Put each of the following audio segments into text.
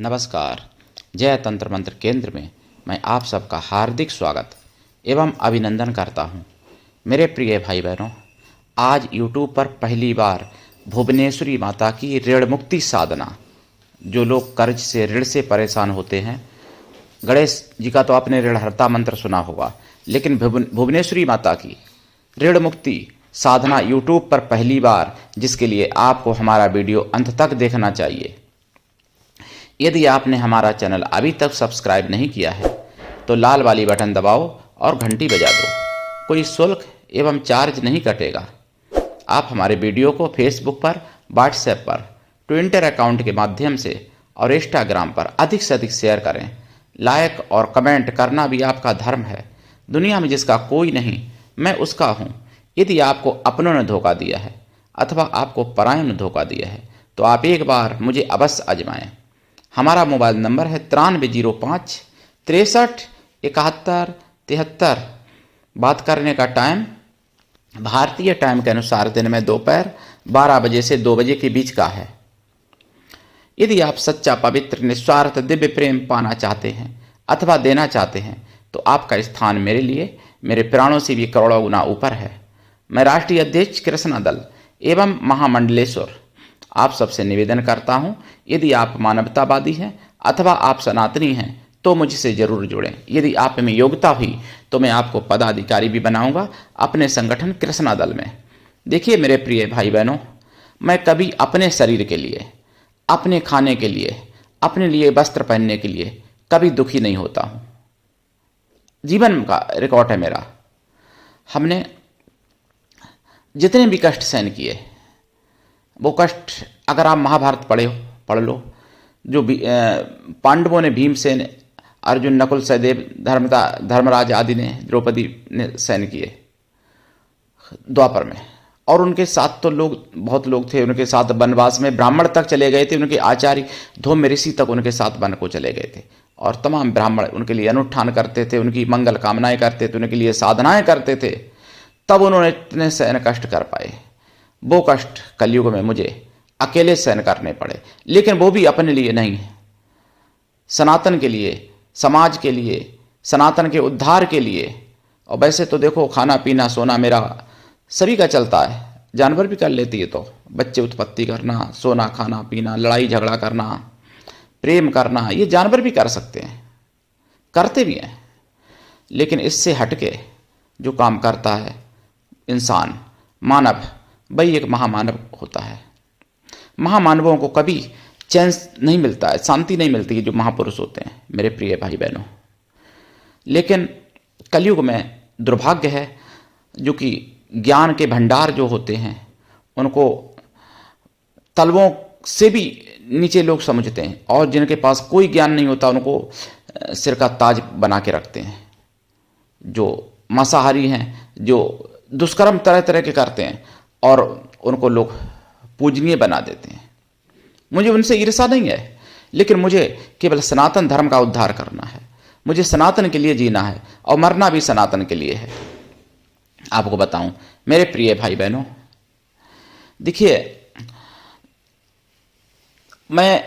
नमस्कार। जय तंत्र मंत्र केंद्र में मैं आप सबका हार्दिक स्वागत एवं अभिनंदन करता हूँ। मेरे प्रिय भाई बहनों, आज YouTube पर पहली बार भुवनेश्वरी माता की ऋण मुक्ति साधना, जो लोग कर्ज से ऋण से परेशान होते हैं, गणेश जी का तो आपने ऋणहर्ता मंत्र सुना होगा, लेकिन भुवनेश्वरी माता की ऋण मुक्ति साधना YouTube पर पहली बार, जिसके लिए आपको हमारा वीडियो अंत तक देखना चाहिए। यदि आपने हमारा चैनल अभी तक सब्सक्राइब नहीं किया है तो लाल वाली बटन दबाओ और घंटी बजा दो। कोई शुल्क एवं चार्ज नहीं कटेगा। आप हमारे वीडियो को फेसबुक पर, व्हाट्सएप पर, ट्विटर अकाउंट के माध्यम से और इंस्टाग्राम पर अधिक से अधिक शेयर करें। लाइक और कमेंट करना भी आपका धर्म है। दुनिया में जिसका कोई नहीं, मैं उसका हूँ। यदि आपको अपनों ने धोखा दिया है अथवा आपको परायों ने धोखा दिया है तो आप एक बार मुझे अवश्य आजमाएं। हमारा मोबाइल नंबर है 9305 63 71 73। बात करने का टाइम भारतीय टाइम के अनुसार दिन में दोपहर 12 बजे से 2 बजे के बीच का है। यदि आप सच्चा, पवित्र, निस्वार्थ दिव्य प्रेम पाना चाहते हैं अथवा देना चाहते हैं तो आपका स्थान मेरे लिए, मेरे प्राणों से भी करोड़ों गुना ऊपर है। मैं राष्ट्रीय अध्यक्ष कृष्णा दल एवं महामंडलेश्वर आप सबसे निवेदन करता हूं, यदि आप मानवतावादी हैं अथवा आप सनातनी हैं तो मुझसे जरूर जुड़ें। यदि आप में योग्यता हुई तो मैं आपको पदाधिकारी भी बनाऊंगा अपने संगठन कृष्णा दल में। देखिए मेरे प्रिय भाई बहनों, मैं कभी अपने शरीर के लिए, अपने खाने के लिए, अपने लिए वस्त्र पहनने के लिए कभी दुखी नहीं होता हूं। जीवन का रिकॉर्ड है मेरा। हमने जितने भी कष्ट सहन किए, वो कष्ट अगर आप महाभारत पढ़ लो, जो पांडवों ने, भीमसेन, अर्जुन, नकुल, सहदेव, धर्मराज आदि ने, द्रौपदी ने सहन किए द्वापर में। और उनके साथ तो बहुत लोग थे, उनके साथ वनवास में ब्राह्मण तक चले गए थे। उनके आचार्य धौम्य ऋषि तक उनके साथ वन को चले गए थे और तमाम ब्राह्मण उनके लिए अनुष्ठान करते थे, उनकी मंगल कामनाएं करते थे, उनके लिए साधनाएं करते थे। तब उन्होंने इतने सहन कष्ट कर पाए। वो कष्ट कलयुग में मुझे अकेले सहन करने पड़े, लेकिन वो भी अपने लिए नहीं, सनातन के लिए, समाज के लिए, सनातन के उद्धार के लिए। और वैसे तो देखो, खाना पीना सोना मेरा सभी का चलता है। जानवर भी कर लेती है, तो बच्चे उत्पत्ति करना, सोना, खाना पीना, लड़ाई झगड़ा करना, प्रेम करना, ये जानवर भी कर सकते हैं, करते भी हैं। लेकिन इससे हटके जो काम करता है इंसान, मानव, वही एक महामानव होता है। महामानवों को कभी चैन नहीं मिलता है, शांति नहीं मिलती है, जो महापुरुष होते हैं मेरे प्रिय भाई बहनों। लेकिन कलयुग में दुर्भाग्य है जो कि ज्ञान के भंडार जो होते हैं उनको तलवों से भी नीचे लोग समझते हैं, और जिनके पास कोई ज्ञान नहीं होता उनको सिर का ताज बना के रखते हैं। जो मांसाहारी हैं, जो दुष्कर्म तरह तरह के करते हैं, और उनको लोग पूजनीय बना देते हैं। मुझे उनसे ईर्ष्या नहीं है, लेकिन मुझे केवल सनातन धर्म का उद्धार करना है। मुझे सनातन के लिए जीना है और मरना भी सनातन के लिए है। आपको बताऊं मेरे प्रिय भाई बहनों, देखिए, मैं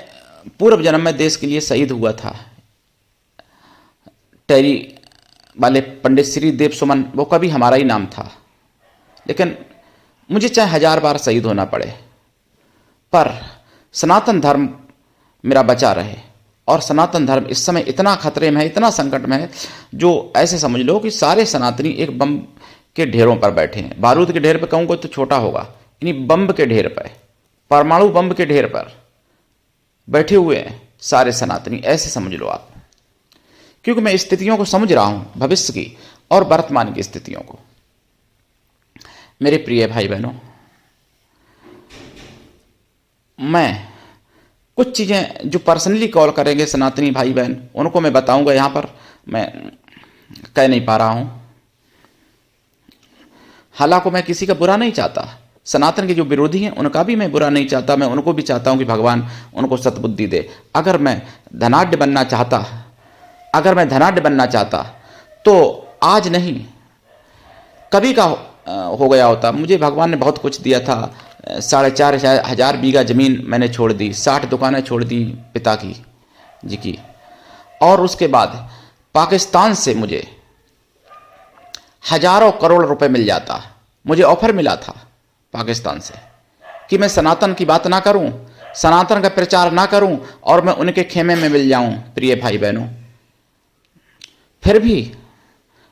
पूर्व जन्म में देश के लिए शहीद हुआ था। टेरी वाले पंडित श्री देव सुमन, वो कभी हमारा ही नाम था। लेकिन मुझे चाहे 1000 बार शहीद होना पड़े, पर सनातन धर्म मेरा बचा रहे। और सनातन धर्म इस समय इतना खतरे में है, इतना संकट में है, जो ऐसे समझ लो कि सारे सनातनी एक बम के ढेरों पर बैठे हैं। बारूद के ढेर पर कहूँगा तो छोटा होगा, यानी बम के ढेर पर, परमाणु बम के ढेर पर बैठे हुए हैं सारे सनातनी, ऐसे समझ लो आप। क्योंकि मैं स्थितियों को समझ रहा हूँ, भविष्य की और वर्तमान की स्थितियों को। मेरे प्रिय भाई बहनों, मैं कुछ चीज़ें जो पर्सनली कॉल करेंगे सनातनी भाई बहन, उनको मैं बताऊंगा। यहाँ पर मैं कह नहीं पा रहा हूँ। हालांकि मैं किसी का बुरा नहीं चाहता, सनातन के जो विरोधी हैं उनका भी मैं बुरा नहीं चाहता। मैं उनको भी चाहता हूँ कि भगवान उनको सद्बुद्धि दे। अगर मैं धनाढ्य बनना चाहता तो आज नहीं, कभी का हो गया होता। मुझे भगवान ने बहुत कुछ दिया था। 4,500 बीघा ज़मीन मैंने छोड़ दी, 60 दुकानें छोड़ दी पिता की, जी की। और उसके बाद पाकिस्तान से मुझे हजारों करोड़ रुपए मिल जाता। मुझे ऑफर मिला था पाकिस्तान से कि मैं सनातन की बात ना करूं, सनातन का प्रचार ना करूं और मैं उनके खेमे में मिल जाऊं। प्रिय भाई बहनों, फिर भी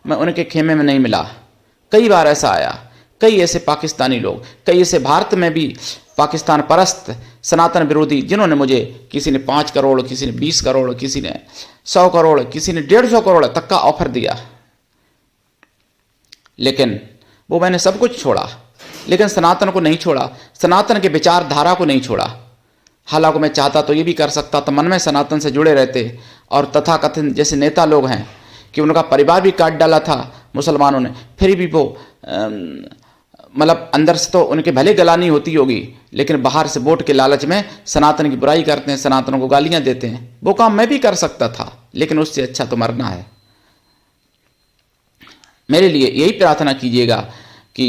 मैं उनके खेमे में नहीं मिला। कई बार ऐसा आया, कई ऐसे पाकिस्तानी लोग, कई ऐसे भारत में भी पाकिस्तान परस्त सनातन विरोधी, जिन्होंने मुझे, किसी ने 5 करोड़, किसी ने 20 करोड़, किसी ने 100 करोड़, किसी ने 150 करोड़ तक का ऑफर दिया। लेकिन वो मैंने सब कुछ छोड़ा, लेकिन सनातन को नहीं छोड़ा, सनातन के विचारधारा को नहीं छोड़ा। हालांकि मैं चाहता तो ये भी कर सकता था, मन में सनातन से जुड़े रहते। और तथाकथित जैसे नेता लोग हैं कि उनका परिवार भी काट डाला था मुसलमानों ने, फिर भी वो मतलब अंदर से तो उनके भले गलानी होती होगी, लेकिन बाहर से वोट के लालच में सनातन की बुराई करते हैं, सनातन को गालियां देते हैं। वो काम मैं भी कर सकता था, लेकिन उससे अच्छा तो मरना है। मेरे लिए यही प्रार्थना कीजिएगा कि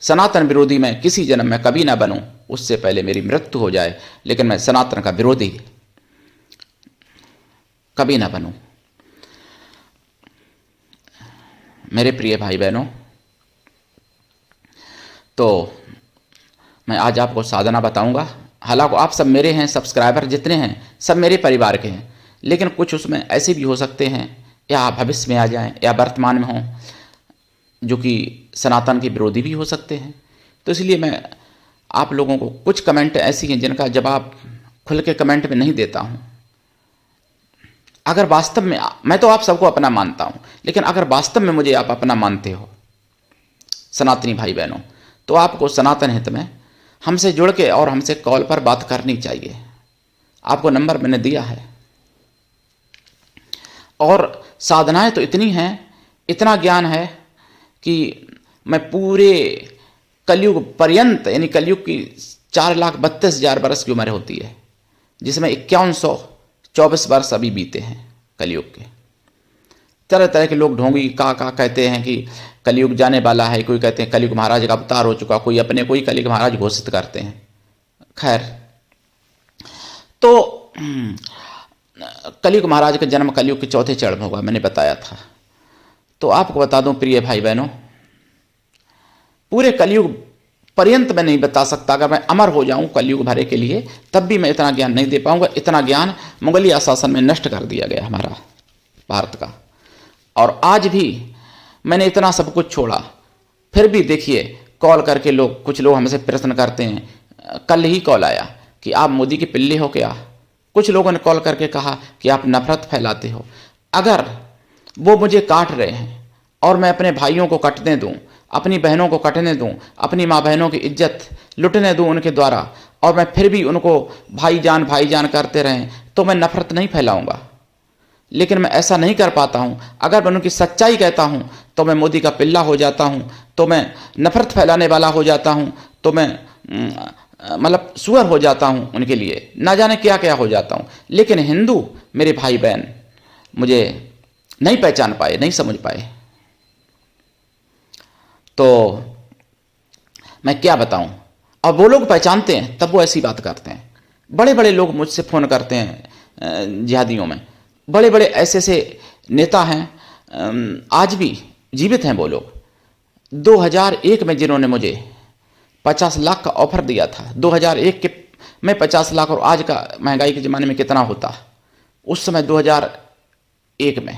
सनातन विरोधी मैं किसी जन्म में कभी ना बनूं, उससे पहले मेरी मृत्यु हो जाए, लेकिन मैं सनातन का विरोधी कभी ना बनूं। मेरे प्रिय भाई बहनों, तो मैं आज आपको साधना बताऊंगा। हालांकि आप सब मेरे हैं, सब्सक्राइबर जितने हैं सब मेरे परिवार के हैं, लेकिन कुछ उसमें ऐसे भी हो सकते हैं या भविष्य में आ जाएं या वर्तमान में हों, जो कि सनातन के विरोधी भी हो सकते हैं। तो इसलिए मैं आप लोगों को, कुछ कमेंट ऐसी हैं जिनका जवाब खुल के कमेंट में नहीं देता हूं। अगर वास्तव में, मैं तो आप सबको अपना मानता हूं, लेकिन अगर वास्तव में मुझे आप अपना मानते हो सनातनी भाई बहनों, तो आपको सनातन हित में हमसे जुड़ के और हमसे कॉल पर बात करनी चाहिए। आपको नंबर मैंने दिया है। और साधनाएं तो इतनी हैं, इतना ज्ञान है कि मैं पूरे कलयुग पर्यंत, यानी कलयुग की 4,32,000 वर्ष की उम्र होती है, जिसमें 5124 वर्ष अभी बीते हैं कलयुग के। तरह तरह के लोग ढोंगी का कहते हैं कि कलयुग जाने वाला है, कोई कहते हैं कलयुग महाराज का अवतार हो चुका, कोई अपने कोई कलयुग महाराज घोषित करते हैं। खैर, तो कलयुग महाराज का जन्म कलयुग के चौथे चरण में होगा, मैंने बताया था। तो आपको बता दूं प्रिय भाई बहनों, पूरे कलयुग पर्यंत मैं नहीं बता सकता। अगर मैं अमर हो जाऊं कलयुग भरे के लिए, तब भी मैं इतना ज्ञान नहीं दे पाऊंगा। इतना ज्ञान मुगलिया शासन में नष्ट कर दिया गया हमारा भारत का। और आज भी मैंने इतना सब कुछ छोड़ा, फिर भी देखिए कॉल करके लोग, कुछ लोग हमसे प्रश्न करते हैं। कल ही कॉल आया कि आप मोदी के पिल्ले हो क्या। कुछ लोगों ने कॉल करके कहा कि आप नफरत फैलाते हो। अगर वो मुझे काट रहे हैं और मैं अपने भाइयों को कटने दूं, अपनी बहनों को कटने दूं, अपनी माँ बहनों की इज्जत लुटने दूं उनके द्वारा, और मैं फिर भी उनको भाईजान करते रहें, तो मैं नफरत नहीं फैलाऊंगा। लेकिन मैं ऐसा नहीं कर पाता हूं। अगर मैं उनकी सच्चाई कहता हूं तो मैं मोदी का पिल्ला हो जाता हूं, तो मैं नफरत फैलाने वाला हो जाता हूं, तो मैं मतलब सुअर हो जाता हूं उनके लिए, ना जाने क्या क्या हो जाता हूं। लेकिन हिंदू मेरे भाई बहन मुझे नहीं पहचान पाए, नहीं समझ पाए। तो मैं क्या बताऊं। और वो लोग पहचानते हैं तब वो ऐसी बात करते हैं। बड़े बड़े लोग मुझसे फ़ोन करते हैं जिहादियों में, बड़े बड़े ऐसे ऐसे नेता हैं, आज भी जीवित हैं वो लोग। 2001 में जिन्होंने मुझे 50 लाख का ऑफर दिया था, 2001 के में 50 लाख, और आज का महंगाई के ज़माने में कितना होता। उस समय 2001 में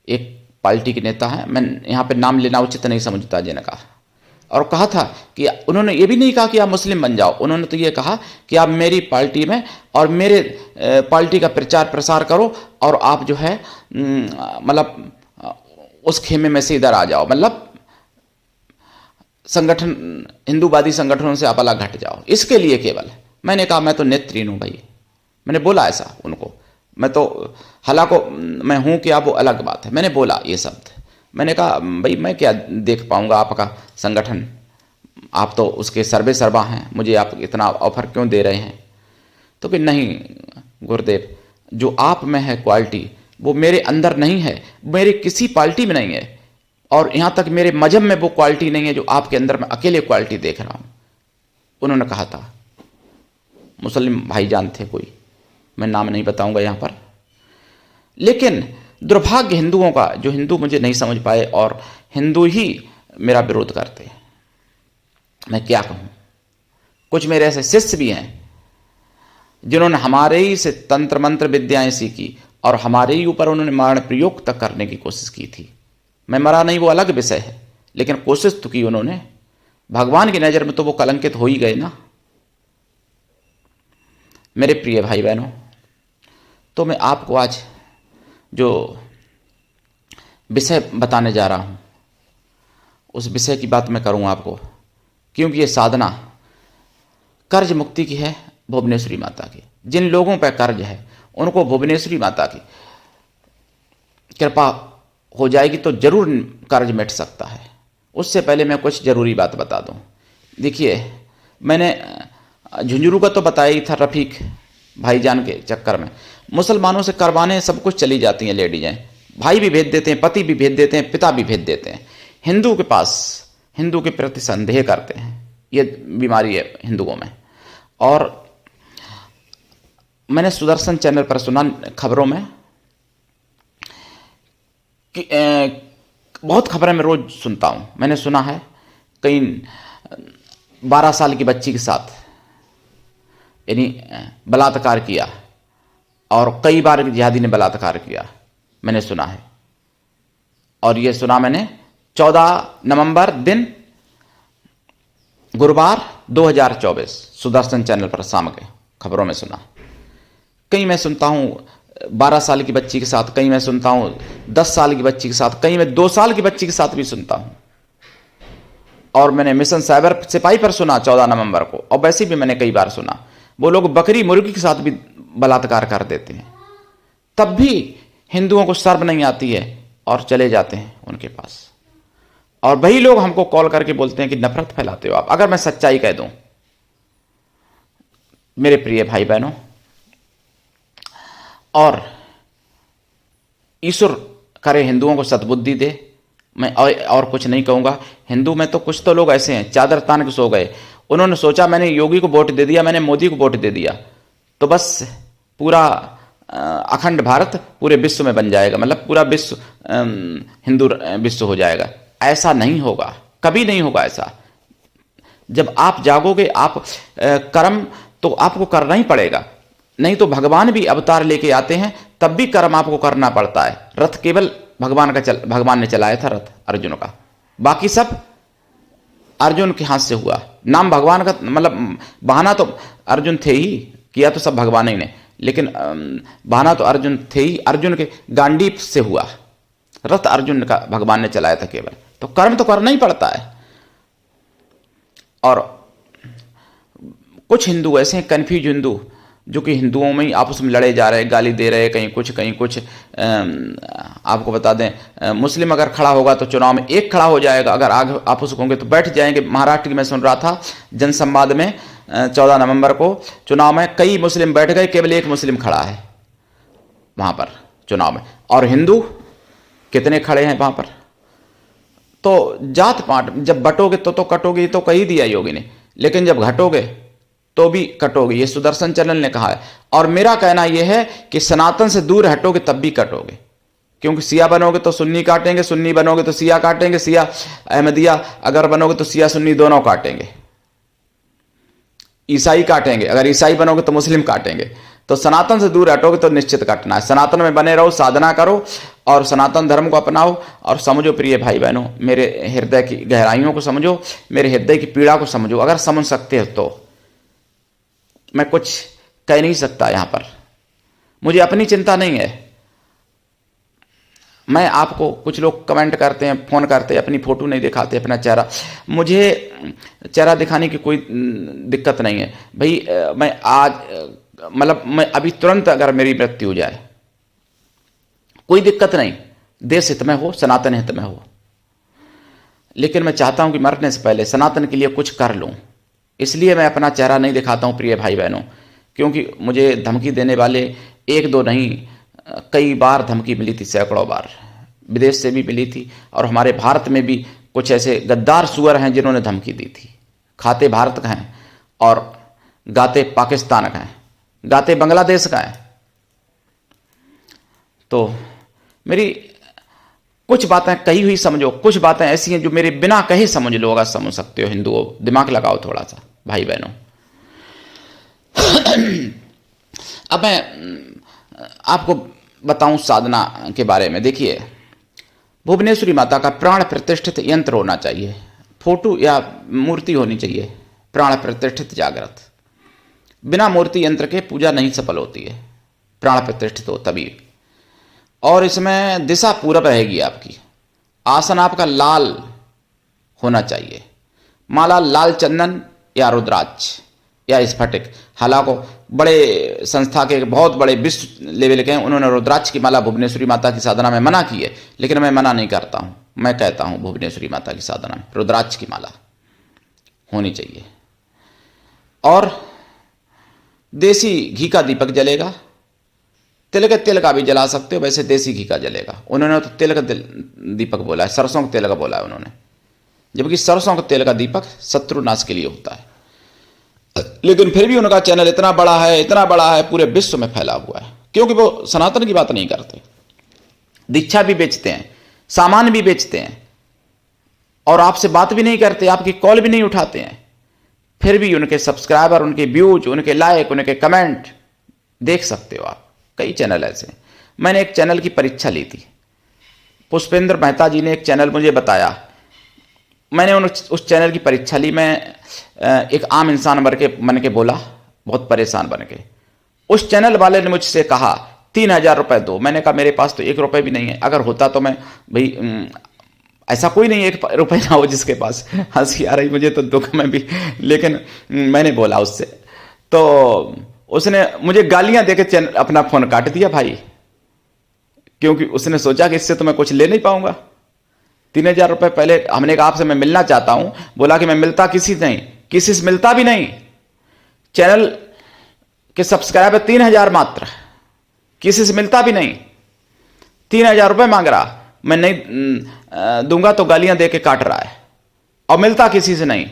एक पार्टी के नेता हैं, मैं यहाँ पे नाम लेना उचित नहीं समझता जिनका, और कहा था कि उन्होंने ये भी नहीं कहा कि आप मुस्लिम बन जाओ, उन्होंने तो ये कहा कि आप मेरी पार्टी में और मेरे पार्टी का प्रचार प्रसार करो, और आप जो है मतलब उस खेमे में से इधर आ जाओ, मतलब संगठन, हिंदूवादी संगठनों से आप अलग हट जाओ, इसके लिए केवल। मैंने कहा मैं तो नेत्रहीन हूँ भाई, मैंने बोला ऐसा उनको। मैं तो हालांकि मैं हूँ कि आप, वो अलग बात है, मैंने बोला ये शब्द। मैंने कहा भाई मैं क्या देख पाऊँगा आपका संगठन, आप तो उसके सर्वे सर्वा हैं, मुझे आप इतना ऑफर क्यों दे रहे हैं। तो कि नहीं गुरुदेव, जो आप में है क्वालिटी वो मेरे अंदर नहीं है, मेरे किसी पार्टी में नहीं है, और यहाँ तक मेरे मजहब में वो क्वालिटी नहीं है जो आपके अंदर मैं अकेले क्वालिटी देख रहा हूँ। उन्होंने कहा था, मुस्लिम भाईजान थे कोई, मैं नाम नहीं बताऊंगा यहाँ पर। लेकिन दुर्भाग्य हिंदुओं का, जो हिंदू मुझे नहीं समझ पाए और हिंदू ही मेरा विरोध करते हैं। मैं क्या कहूँ, कुछ मेरे ऐसे शिष्य भी हैं जिन्होंने हमारे ही से तंत्र मंत्र विद्याएं सीखी और हमारे ही ऊपर उन्होंने मारण प्रयोग तक करने की कोशिश की थी। मैं मरा नहीं, वो अलग विषय है, लेकिन कोशिश तो की उन्होंने। भगवान की नज़र में तो वो कलंकित हो ही गए ना। मेरे प्रिय भाई बहनों, तो मैं आपको आज जो विषय बताने जा रहा हूँ उस विषय की बात मैं करूँ आपको, क्योंकि ये साधना कर्ज मुक्ति की है, भुवनेश्वरी माता की। जिन लोगों पर कर्ज है उनको भुवनेश्वरी माता की कृपा हो जाएगी तो जरूर कर्ज मिट सकता है। उससे पहले मैं कुछ जरूरी बात बता दूं। देखिए, मैंने झुंझुनू का तो बताया ही था, रफ़ीक भाईजान के चक्कर में मुसलमानों से करवाने सब कुछ चली जाती हैं लेडीजें, भाई भी भेज देते हैं, पति भी भेज देते हैं, पिता भी भेज देते हैं। हिंदू के पास हिंदू के प्रति संदेह करते हैं, ये बीमारी है हिंदुओं में। और मैंने सुदर्शन चैनल पर सुना खबरों में कि बहुत खबरें मैं रोज सुनता हूँ। मैंने सुना है कहीं 12 साल की बच्ची के साथ यानी बलात्कार किया और कई बार जिहादी ने बलात्कार किया, मैंने सुना है। और ये सुना मैंने 14 नवंबर दिन गुरुवार 2024 सुदर्शन चैनल पर शाम के खबरों में सुना। कहीं मैं सुनता हूँ 12 साल की बच्ची के साथ, कहीं मैं सुनता हूँ 10 साल की बच्ची के साथ, कहीं मैं 2 साल की बच्ची के साथ भी सुनता हूँ। और मैंने मिशन साइबर सिपाही पर सुना 14 नवंबर को, और वैसे भी मैंने कई बार सुना वो लोग बकरी मुर्गी के साथ भी बलात्कार कर देते हैं, तब भी हिंदुओं को शर्म नहीं आती है और चले जाते हैं उनके पास। और वही लोग हमको कॉल करके बोलते हैं कि नफरत फैलाते हो आप। अगर मैं सच्चाई कह दूं मेरे प्रिय भाई बहनों, और ईश्वर करे हिंदुओं को सद्बुद्धि दे, मैं और कुछ नहीं कहूँगा। हिंदू में तो कुछ तो लोग ऐसे हैं चादर तान के सो गए, उन्होंने सोचा मैंने योगी को वोट दे दिया, मैंने मोदी को वोट दे दिया तो बस पूरा अखंड भारत पूरे विश्व में बन जाएगा, मतलब पूरा विश्व हिंदू विश्व हो जाएगा। ऐसा नहीं होगा, कभी नहीं होगा ऐसा। जब आप जागोगे, आप कर्म तो आपको करना ही पड़ेगा, नहीं तो भगवान भी अवतार लेके आते हैं तब भी कर्म आपको करना पड़ता है। रथ केवल भगवान ने चलाया था, रथ अर्जुन का, बाकी सब अर्जुन के हाथ से हुआ। नाम भगवान का, मतलब बहाना तो अर्जुन थे ही, किया तो सब भगवान ही ने, लेकिन बहाना तो अर्जुन थे ही। अर्जुन के गांडीव से हुआ, रथ अर्जुन का भगवान ने चलाया था केवल। तो कर्म तो करना ही पड़ता है। और कुछ हिंदू ऐसे हैं कन्फ्यूज हिंदू जो कि हिंदुओं में ही आपस में लड़े जा रहे हैं, गाली दे रहे हैं, कहीं कुछ। आपको बता दें, मुस्लिम अगर खड़ा होगा तो चुनाव में एक खड़ा हो जाएगा, अगर आगे आपस होंगे तो बैठ जाएंगे। महाराष्ट्र की मैं सुन रहा था जनसंवाद में 14 नवंबर को चुनाव में कई मुस्लिम बैठ गए, केवल एक मुस्लिम खड़ा है वहां पर चुनाव में। और हिंदू कितने खड़े हैं वहां पर। तो जात पात जब बटोगे तो कटोगे, तो कही दिया योगी ने, लेकिन जब घटोगे तो भी कटोगे, ये सुदर्शन चैनल ने कहा है। और मेरा कहना यह है कि सनातन से दूर हटोगे तब भी कटोगे, क्योंकि सिया बनोगे तो सुन्नी काटेंगे, सुन्नी बनोगे तो सिया काटेंगे, सिया अहमदिया अगर बनोगे तो सिया सुन्नी दोनों काटेंगे, ईसाई काटेंगे, अगर ईसाई बनोगे तो मुस्लिम काटेंगे। तो सनातन से दूर हटोगे तो निश्चित काटना है। सनातन में बने रहो, साधना करो और सनातन धर्म को अपनाओ। और समझो प्रिय भाई बहनों, मेरे हृदय की गहराइयों को समझो, मेरे हृदय की पीड़ा को समझो। अगर समझ सकते हो तो मैं कुछ कह नहीं सकता यहां पर, मुझे अपनी चिंता नहीं है। मैं आपको, कुछ लोग कमेंट करते हैं, फोन करते हैं, अपनी फोटो नहीं दिखाते, अपना चेहरा, मुझे चेहरा दिखाने की कोई दिक्कत नहीं है भाई। मैं आज, मतलब मैं अभी तुरंत अगर मेरी मृत्यु हो जाए कोई दिक्कत नहीं, देश हित में हो, सनातन हित में हो, लेकिन मैं चाहता हूं कि मरने से पहले सनातन के लिए कुछ कर लूं। इसलिए मैं अपना चेहरा नहीं दिखाता हूं प्रिय भाई बहनों, क्योंकि मुझे धमकी देने वाले एक दो नहीं, कई बार धमकी मिली थी, सैकड़ों बार, विदेश से भी मिली थी। और हमारे भारत में भी कुछ ऐसे गद्दार सुअर हैं जिन्होंने धमकी दी थी। खाते भारत का हैं और गाते पाकिस्तान का हैं, गाते बांग्लादेश का हैं, तो मेरी कुछ बातें कही हुई समझो, कुछ बातें ऐसी हैं जो मेरे बिना कहे समझ लो, अगर समझ सकते हो हिंदुओं, दिमाग लगाओ थोड़ा सा भाई बहनों। अब मैं आपको बताऊं साधना के बारे में। देखिए, भुवनेश्वरी माता का प्राण प्रतिष्ठित यंत्र होना चाहिए, फोटो या मूर्ति होनी चाहिए, प्राण प्रतिष्ठित जागृत। बिना मूर्ति यंत्र के पूजा नहीं सफल होती है, प्राण प्रतिष्ठित हो तभी। और इसमें दिशा पूरब रहेगी आपकी। आसन आपका लाल होना चाहिए, माला लाल चंदन या रुद्राक्ष या स्फटिक। हालांकि बड़े संस्था के बहुत बड़े विश्व लेवल के हैं, उन्होंने रुद्राक्ष की माला भुवनेश्वरी माता की साधना में मना की है, लेकिन मैं मना नहीं करता हूं। मैं कहता हूं भुवनेश्वरी माता की साधना में रुद्राक्ष की माला होनी चाहिए। और देसी घी का दीपक जलेगा, तिल का भी जला सकते हो, वैसे देसी घी का जलेगा। उन्होंने तो तेल का दीपक बोला है, सरसों के तेल का बोला है उन्होंने, जबकि सरसों के तेल का दीपक शत्रुनाश के लिए होता है। लेकिन फिर भी उनका चैनल इतना बड़ा है, पूरे विश्व में फैला हुआ है, क्योंकि वो सनातन की बात नहीं करते। दीक्षा भी बेचते हैं, सामान भी बेचते हैं, और आपसे बात भी नहीं करते, आपकी कॉल भी नहीं उठाते हैं। फिर भी उनके सब्सक्राइबर, उनके व्यूज, उनके लाइक, उनके कमेंट देख सकते हो आप। कई चैनल ऐसे। मैंने एक चैनल की परीक्षा ली थी, पुष्पेंद्र मेहता जी ने एक चैनल मुझे बताया, मैंने उस चैनल की परीक्षा ली। मैं एक आम इंसान बन के बोला, बहुत परेशान बन के। उस चैनल वाले ने मुझसे कहा 3,000 रुपये दो। मैंने कहा मेरे पास तो 1 रुपये भी नहीं है, अगर होता तो मैं भाई, ऐसा कोई नहीं 1 रुपये ना हो जिसके पास। हंसी आ रही मुझे तो, दुख में भी, लेकिन मैंने बोला उससे, तो उसने मुझे गालियां देके अपना फोन काट दिया भाई, क्योंकि उसने सोचा कि इससे तो मैं कुछ ले नहीं पाऊंगा। 3,000 रुपये पहले हमने कहा आपसे मैं मिलना चाहता हूं, बोला कि मैं मिलता किसी से मिलता भी नहीं। चैनल के सब्सक्राइबर 3,000 मात्र, किसी से मिलता भी नहीं। 3,000 रुपये मांग रहा, मैं नहीं दूंगा तो गालियां दे के काट रहा है, और मिलता किसी से नहीं।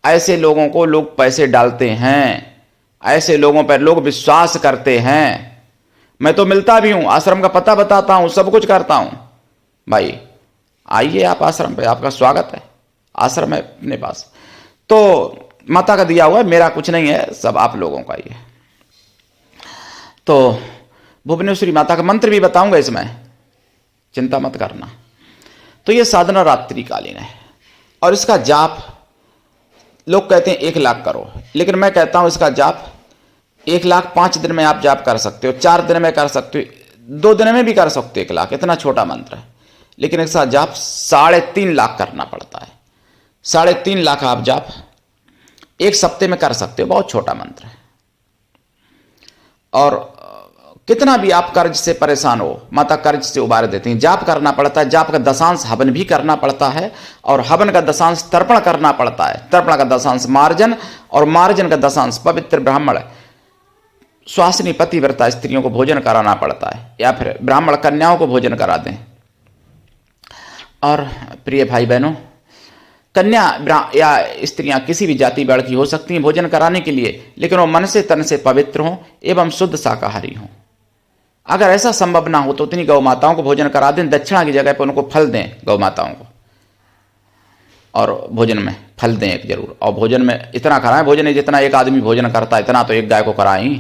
ऐसे लोगों को लोग पैसे डालते हैं, ऐसे लोगों पर लोग विश्वास करते हैं। मैं तो मिलता भी हूं, आश्रम का पता बताता हूं, सब कुछ करता हूं। भाई आइए आप आश्रम पे, आपका स्वागत है, आश्रम है अपने पास। तो माता का दिया हुआ है, मेरा कुछ नहीं है, सब आप लोगों का ही है। तो भुवनेश्वरी माता का मंत्र भी बताऊंगा इसमें, चिंता मत करना। तो ये साधना रात्रिकालीन है, और इसका जाप लोग कहते हैं 1 लाख करो, लेकिन मैं कहता हूं इसका जाप 1 लाख 5 दिन में आप जाप कर सकते हो, 4 दिन में कर सकते हो, 2 दिन में भी कर सकते हो 1 लाख, इतना छोटा मंत्र है। लेकिन इसका जाप 3.5 लाख करना पड़ता है। 3.5 लाख आप जाप 1 सप्ते में कर सकते हो, बहुत छोटा मंत्र है। और कितना भी आप कर्ज से परेशान हो, माता कर्ज से उबार देती हैं। जाप करना पड़ता है, जाप का दशांश हवन भी करना पड़ता है, और हवन का दशांश तर्पण करना पड़ता है, तर्पण का दशांश मार्जन, और मार्जन का दशांश पवित्र ब्राह्मण स्वासिनी पतिव्रता स्त्रियों को भोजन कराना पड़ता है, या फिर ब्राह्मण कन्याओं को भोजन करा दें। और प्रिय भाई बहनों, कन्या या स्त्रियां किसी भी जाति वर्ग की हो सकती हैं भोजन कराने के लिए, लेकिन वो मन से तन से पवित्र हों एवं शुद्ध शाकाहारी हों। अगर ऐसा संभव ना हो तो उतनी गौ माताओं को भोजन करा दें, दक्षिणा की जगह पर उनको फल दें गौ माताओं को, और भोजन में फल दें एक जरूर। और भोजन में इतना कराएं, भोजन जितना एक आदमी भोजन करता है इतना तो एक गाय को कराएं।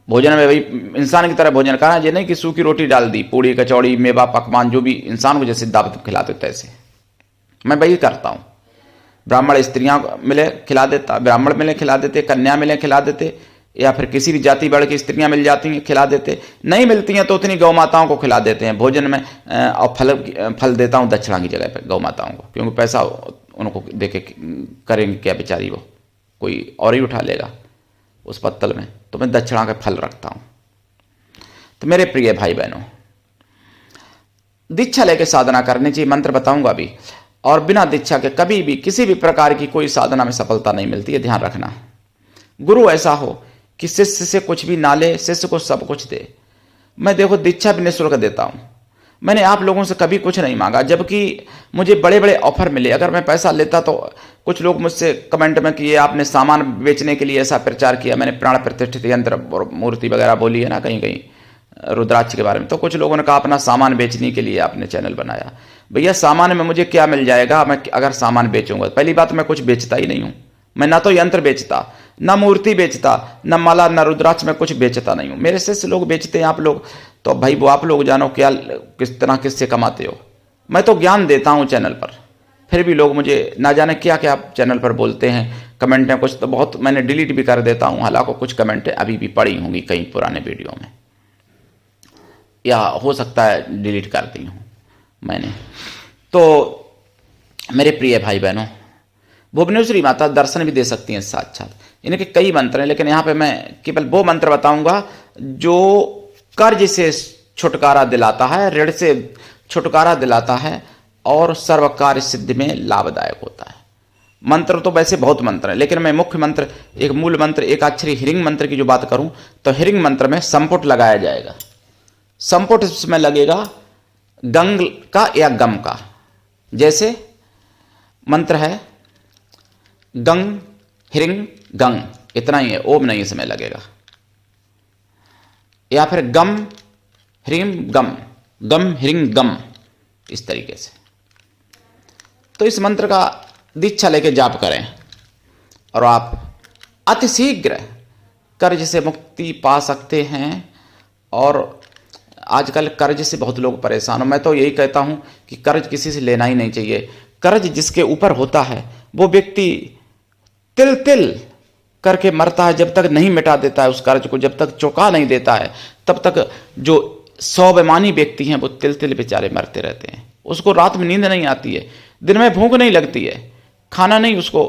भोजन में भाई इंसान की तरह भोजन कराएं, ये नहीं कि सूखी रोटी डाल दी, पूड़ी कचौड़ी मेवा पकवान, जो भी इंसान को जैसे दावत खिलाते तैसे। मैं वही करता हूँ। ब्राह्मण स्त्रियां मिले खिला देता, ब्राह्मण मिले खिला देते, कन्या मिले खिला देते, या फिर किसी भी जाति वर्ग की स्त्रियां मिल जाती हैं खिला देते। नहीं मिलती हैं तो उतनी गौ माताओं को खिला देते हैं भोजन में। और फल देता हूँ दक्षिणा की जगह पर गौ माताओं को, क्योंकि पैसा उनको दे के करेंगे क्या बेचारी, वो कोई और ही उठा लेगा उस पत्तल में, तो मैं दक्षिणा का फल रखता हूँ। तो मेरे प्रिय भाई बहनों, दीक्षा लेके साधना करनी चाहिए, मंत्र बताऊंगा भी। और बिना दीक्षा के कभी भी किसी भी प्रकार की कोई साधना में सफलता नहीं मिलती है, ध्यान रखना। गुरु ऐसा हो कि शिष्य से कुछ भी ना ले, शिष्य को सब कुछ दे। मैं देखो दीक्षा भी निःशुल्क देता हूं, मैंने आप लोगों से कभी कुछ नहीं मांगा, जबकि मुझे बड़े बड़े ऑफर मिले। अगर मैं पैसा लेता तो कुछ लोग मुझसे कमेंट में कि ये आपने सामान बेचने के लिए ऐसा प्रचार किया, मैंने प्राण प्रतिष्ठित यंत्र और मूर्ति वगैरह बोली है ना कहीं कहीं, रुद्राक्ष के बारे में। तो कुछ लोगों ने कहा अपना सामान बेचने के लिए आपने चैनल बनाया। भैया सामान में मुझे क्या मिल जाएगा, मैं अगर सामान बेचूंगा? पहली बात, मैं कुछ बेचता ही नहीं हूँ। मैं ना तो यंत्र बेचता, ना मूर्ति बेचता, ना माला, ना रुद्राक्ष, में कुछ बेचता नहीं हूँ। मेरे शिष्य लोग बेचते हैं, आप लोग तो भाई वो आप लोग जानो क्या किस तरह किससे कमाते हो। मैं तो ज्ञान देता हूँ चैनल पर, फिर भी लोग मुझे ना जाने क्या क्या चैनल पर बोलते हैं। कमेंट में कुछ तो बहुत मैंने डिलीट भी कर देता हूँ, हालांकि कुछ कमेंटें अभी भी पड़ी होंगी कई पुराने वीडियो में, या हो सकता है डिलीट कर दी हूँ मैंने। तो मेरे प्रिय भाई बहनों, भुवनेश्वरी माता दर्शन भी दे सकती हैं साक्षात। इनके कई मंत्र हैं, लेकिन यहाँ पे मैं केवल वो मंत्र बताऊंगा जो कर्ज से छुटकारा दिलाता है, ऋण से छुटकारा दिलाता है और सर्व कार्य सिद्धि में लाभदायक होता है। मंत्र तो वैसे बहुत मंत्र हैं, लेकिन मैं मुख्य मंत्र, एक मूल मंत्र, एक अक्षरी ह्रीं मंत्र की जो बात करूं तो ह्रीं मंत्र में संपुट लगाया जाएगा। संपुट इसमें लगेगा गंग का या गम का। जैसे मंत्र है गंग ह्रीं गंग, इतना ही है, ओम नहीं इसमें लगेगा। या फिर गम ह्रीं गम, गम ह्रीं गम, इस तरीके से। तो इस मंत्र का दीक्षा लेके जाप करें और आप अतिशीघ्र कर्ज से मुक्ति पा सकते हैं। और आजकल कर्ज से बहुत लोग परेशान हो। मैं तो यही कहता हूं कि कर्ज किसी से लेना ही नहीं चाहिए। कर्ज जिसके ऊपर होता है वो व्यक्ति तिल तिल करके मरता है, जब तक नहीं मिटा देता है उस कर्ज को, जब तक चुका नहीं देता है, तब तक जो स्वाभिमानी व्यक्ति हैं वो तिल तिल बेचारे मरते रहते हैं। उसको रात में नींद नहीं आती है, दिन में भूख नहीं लगती है, खाना नहीं उसको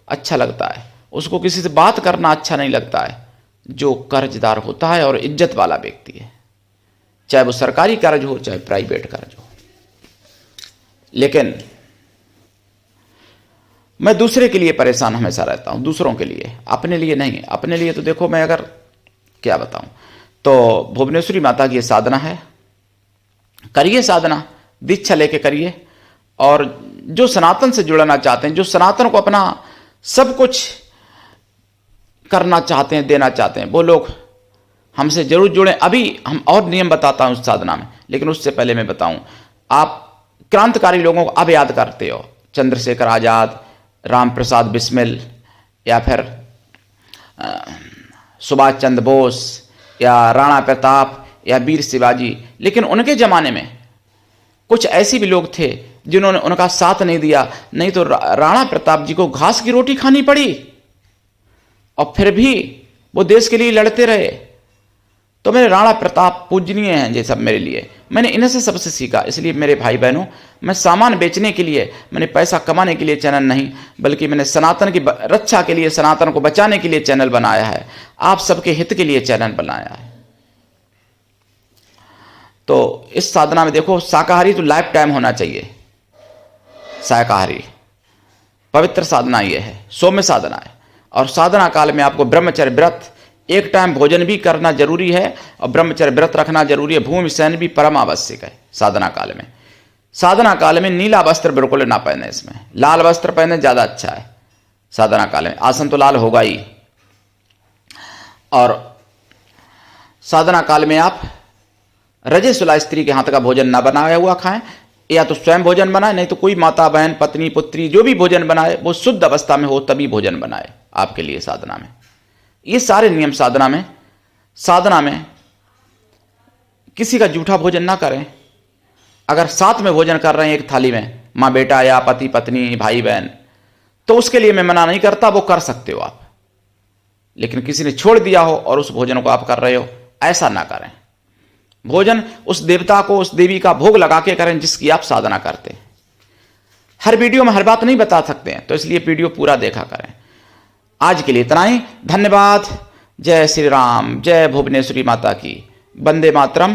अच्छा लगता है, उसको किसी से बात करना अच्छा नहीं लगता है। जो कर्जदार होता है और इज्जत वाला व्यक्ति है, चाहे वो सरकारी कर्ज हो चाहे प्राइवेट कर्ज हो। लेकिन मैं दूसरे के लिए परेशान हमेशा रहता हूं, दूसरों के लिए, अपने लिए नहीं। अपने लिए तो देखो मैं अगर क्या बताऊं, तो भुवनेश्वरी माता की ये साधना है, करिए साधना, दीक्षा लेके करिए। और जो सनातन से जुड़ना चाहते हैं, जो सनातन को अपना सब कुछ करना चाहते हैं, देना चाहते हैं, वो लोग हमसे जरूर जुड़ें। अभी हम और नियम बताता हूं उस साधना में, लेकिन उससे पहले मैं बताऊं, आप क्रांतिकारी लोगों को अब याद करते हो, चंद्रशेखर आजाद, राम प्रसाद बिस्मिल, या फिर सुभाष चंद्र बोस, या राणा प्रताप, या वीर शिवाजी। लेकिन उनके जमाने में कुछ ऐसे भी लोग थे जिन्होंने उनका साथ नहीं दिया, नहीं तो राणा प्रताप जी को घास की रोटी खानी पड़ी और फिर भी वो देश के लिए लड़ते रहे। तो मेरे राणा प्रताप पूजनीय हैं ये सब मेरे लिए, मैंने इन्हें से सबसे सीखा। इसलिए मेरे भाई बहनों, मैं सामान बेचने के लिए, मैंने पैसा कमाने के लिए चैनल नहीं, बल्कि मैंने सनातन की रक्षा के लिए, सनातन को बचाने के लिए चैनल बनाया है, आप सबके हित के लिए चैनल बनाया है। तो इस साधना में देखो, शाकाहारी तो लाइफ टाइम होना चाहिए, शाकाहारी पवित्र साधना ये है, सौम्य साधना है। और साधना काल में आपको ब्रह्मचर्य व्रत, एक टाइम भोजन भी करना जरूरी है और ब्रह्मचर्य व्रत रखना जरूरी है। भूमि शयन भी परम आवश्यक है साधना काल में। साधना काल में नीला वस्त्र बिल्कुल ना पहने, इसमें लाल वस्त्र पहने ज्यादा अच्छा है साधना काल में। आसन तो लाल होगा ही। और साधना काल में आप रजस्वला स्त्री के हाथ का भोजन ना बनाया हुआ खाएं, या तो स्वयं भोजन बनाए, नहीं तो कोई माता बहन पत्नी पुत्री जो भी भोजन बनाए वो शुद्ध अवस्था में हो तभी भोजन बनाए आपके लिए साधना में। ये सारे नियम साधना में किसी का जूठा भोजन ना करें। अगर साथ में भोजन कर रहे हैं एक थाली में, माँ बेटा या पति पत्नी भाई बहन, तो उसके लिए मैं मना नहीं करता, वो कर सकते हो आप। लेकिन किसी ने छोड़ दिया हो और उस भोजन को आप कर रहे हो, ऐसा ना करें। भोजन उस देवता को, उस देवी का भोग लगा के करें जिसकी आप साधना करते हैं। हर वीडियो में हर बात नहीं बता सकते हैं, तो इसलिए वीडियो पूरा देखा करें। आज के लिए इतना ही, धन्यवाद। जय श्री राम, जय भुवनेश्वरी माता की, वंदे मातरम।